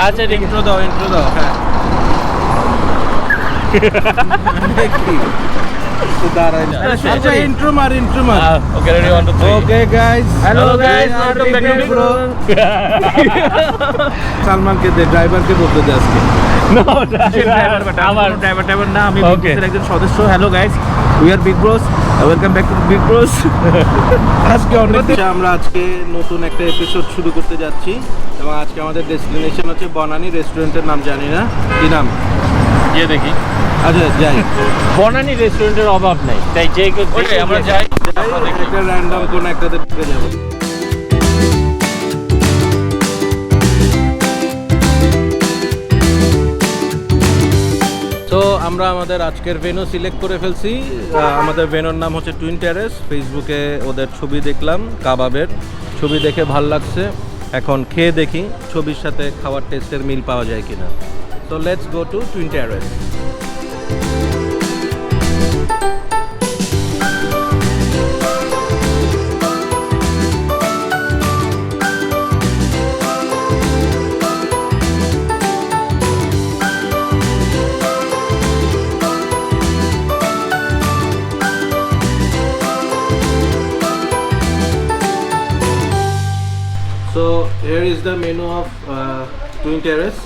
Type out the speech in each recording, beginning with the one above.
আচ্ছা ইন্ট্রো দাও হ্যাঁ আচ্ছা ইন্ট্রো মার okay ready 1 2 3 okay guys hello guys welcome back to bro সালমানকে দে ড্রাইভারকে বলতে দে আজকে নো ড্রাইভার না আমি বিগ বসের একজন সদস্য hello guys we are big bros welcome back two big bros আজকে আমরা আজকে নতুন একটা এপিসোড শুরু করতে যাচ্ছি এবং আজকে আমাদের ডেস্টিনেশন হচ্ছে বনানী রেস্টুরেন্টের নাম জানি না কি নাম গিয়ে দেখি আচ্ছা যাই বনানী রেস্টুরেন্টের অভাব নাই তাই যে আমরা যাই একটা র্যান্ডম কোন একটাতে ঢুকে যাব তো আমরা আমাদের আজকের ভেন্যু সিলেক্ট করে ফেলছি আমাদের ভেন্যুর নাম হচ্ছে টুইন টেরেস ফেসবুকে ওদের ছবি দেখলাম কাবাবের ছবি দেখে ভাল লাগছে এখন খেয়ে দেখি ছবির সাথে খাওয়ার টেস্টের মিল পাওয়া যায় কিনা তো let's go to twin terrace So here is the menu of Twin Terrace.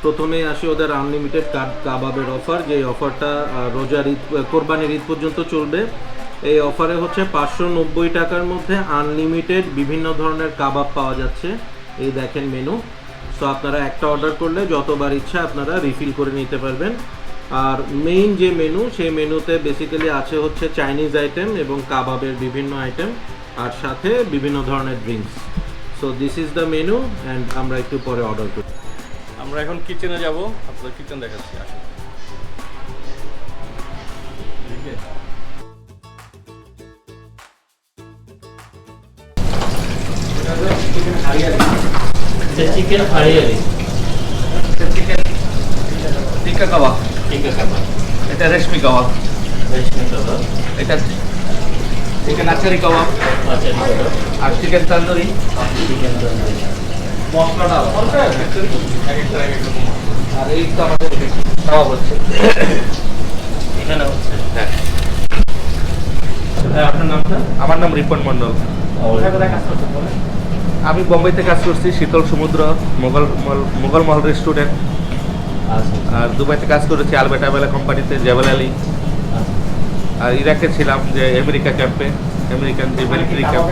প্রথমেই আসি ওদের আনলিমিটেড কাবাবের অফার যে অফারটা রোজার ঈদ কোরবানির ঈদ পর্যন্ত চলবে এই অফারে হচ্ছে 590 টাকার মধ্যে আনলিমিটেড বিভিন্ন ধরনের কাবাব পাওয়া যাচ্ছে এই দেখেন মেনু সো আপনারা একটা অর্ডার করলে যতবার ইচ্ছা আপনারা রিফিল করে নিতে পারবেন আর মেইন যে মেনু সেই মেনুতে বেসিক্যালি আছে হচ্ছে চাইনিজ আইটেম এবং কাবাবের বিভিন্ন আইটেম আর সাথে বিভিন্ন ধরনের drinks so this is the menu and আমরা একটু পরে অর্ডার করি আমরা এখন কিচেনে যাব আপনাদের কিচেন দেখাচ্ছি আসুন চিকেন হারিয়ালি চিকেন টিক্কা কাবাব এটা রেশমি কাবাব এটা চিকেন আচারি কাবাব আর চিকেন তন্দুরি মশলাটা আর এই তো আমাদের কাবাব হচ্ছে এখানে হচ্ছে হ্যাঁ আপনার নামটা আমার নাম রিপন মন্ডল আমি বোম্বেতে কাজ করছি শীতল সমুদ্র মোগল মহল রেস্টুরেন্ট আর দুবাইতে কাজ করেছি আলবেটা বেলা কোম্পানিতে জেবেল আলী আর ইরাকে ছিলাম যে আমেরিকা ক্যাম্পে আমেরিকান যে মিলিটারি ক্যাম্প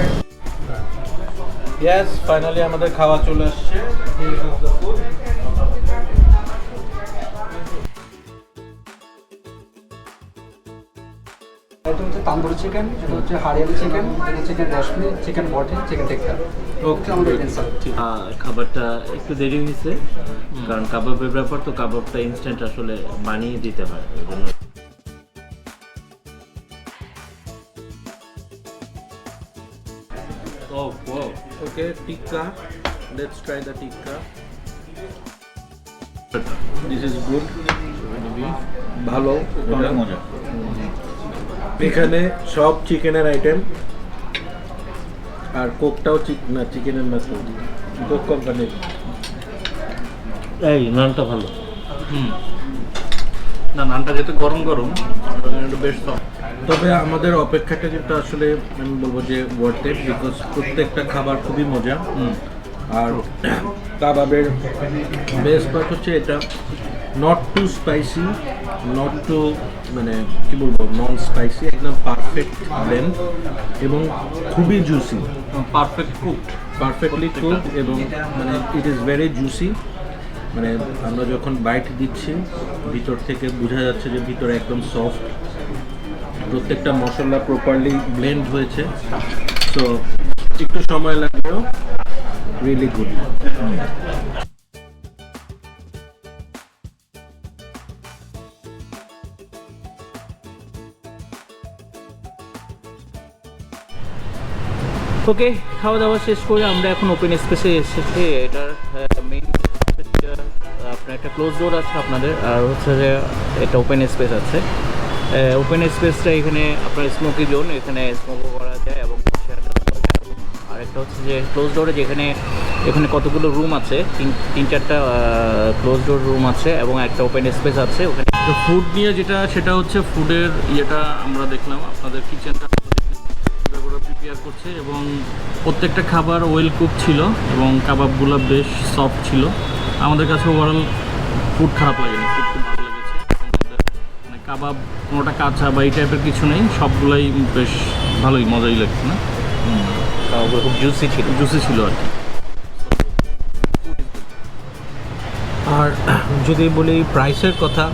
ইয়েস ফাইনালি আমাদের খাওয়া চলে আসছে এটা হচ্ছে তান্দুরি চিকেন, এটা হচ্ছে হারিয়ালি চিকেন, এটা চিকেন রেশমি, চিকেন বটে, চিকেন টিক্কা। ওকে আমাদের খাবারটা একটু দেরি হয়েছে কারণ কাবাবের ব্যাপার তো কাবাবটা ইনস্ট্যান্ট আসলে বানিয়ে দিতে হয় okay tikka let's try the tikka this is good ভালো অনেক মজা এখানে সব চিকেনের আইটেম আর কোকটাও না চিকেনের না কোক কোম্পানির এই নানটা ভালো না নানটা যেহেতু গরম গরম বেশ তবে আমাদের অপেক্ষাটা কিন্তু আসলে আমি বলবো যে ওয়ার্থ ইট বিকজ প্রত্যেকটা খাবার খুবই মজা আর কাবাবের বেস্ট পার্ট হচ্ছে এটা not too spicy not too মানে কি বলবো নন স্পাইসি একদম পারফেক্ট ব্লেন্ড এবং খুবই জুসি পারফেক্টলি কুকড এবং মানে ইট ইজ ভেরি জুসি মানে আমরা যখন বাইট দিচ্ছি ভিতর থেকে বোঝা যাচ্ছে যে ভিতরে একদম সফট প্রত্যেকটা মশলা প্রপারলি ব্লেন্ড হয়েছে সো একটু সময় লাগলেও রিয়েলি গুড ওকে খাওয়া দাওয়া শেষ করে আমরা এখন ওপেন স্পেসে এসেছি এটার মেইন আপনার একটা ক্লোজ ডোর আছে আপনাদের আর হচ্ছে যে এটা ওপেন স্পেস আছে ওপেন স্পেসটা এখানে আপনার স্মোকি জোন এখানে স্মোকও করা যায় এবং আর একটা হচ্ছে যে ক্লোজ ডোরে যেখানে এখানে কতগুলো রুম আছে, তিন চারটা ক্লোজ ডোর রুম আছে এবং একটা ওপেন স্পেস আছে ওখানে। তো ফুড নিয়ে যেটা সেটা হচ্ছে ফুডের ইয়েটা আমরা দেখলাম, আপনাদের কিচেনটা ওরা প্রিপেয়ার করছে এবং প্রত্যেকটা খাবার ওয়েল কুক ছিল এবং কাবাবগুলো বেশ সফট ছিল। আমাদের কাছে ওভারঅল ফুড খারাপ লাগেনি, ফুড খুব ভালো লেগেছে। মানে কাবাব কোনোটা কাঁচা বা এই টাইপের কিছু নেই, সবগুলাই বেশ ভালোই মজাই লাগছে না, ওগুলো খুব জুসি ছিল। জুসি ছিল আর কি। আর যদি বলি প্রাইসের কথা,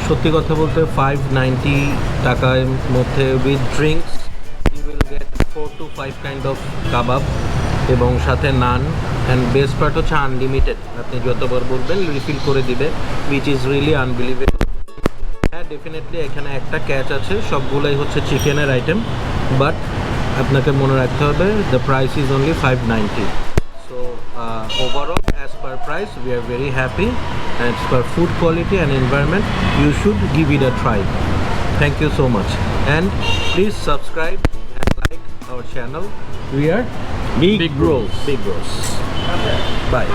সত্যি কথা বলতে 590 টাকার মধ্যে with drinks you will get 4 to 5 kind of kebab এবং সাথে নান। অ্যান্ড বেস্ট পার্ট হচ্ছে আনলিমিটেড, আপনি যতবার বলবেন রিফিল করে দিবে, উইচ ইজ রিয়েলি আনবিলিভেবল। হ্যাঁ, ডেফিনেটলি এখানে একটা ক্যাচ আছে, সবগুলোই হচ্ছে চিকেনের আইটেম, বাট আপনাকে মনে রাখতে হবে the price is only 590. So overall, as per price, we are very happy, and as per food quality and environment, you should give it a try. Thank you so much, and please subscribe and like our channel. We are Big Bros. Big Bros. Bye.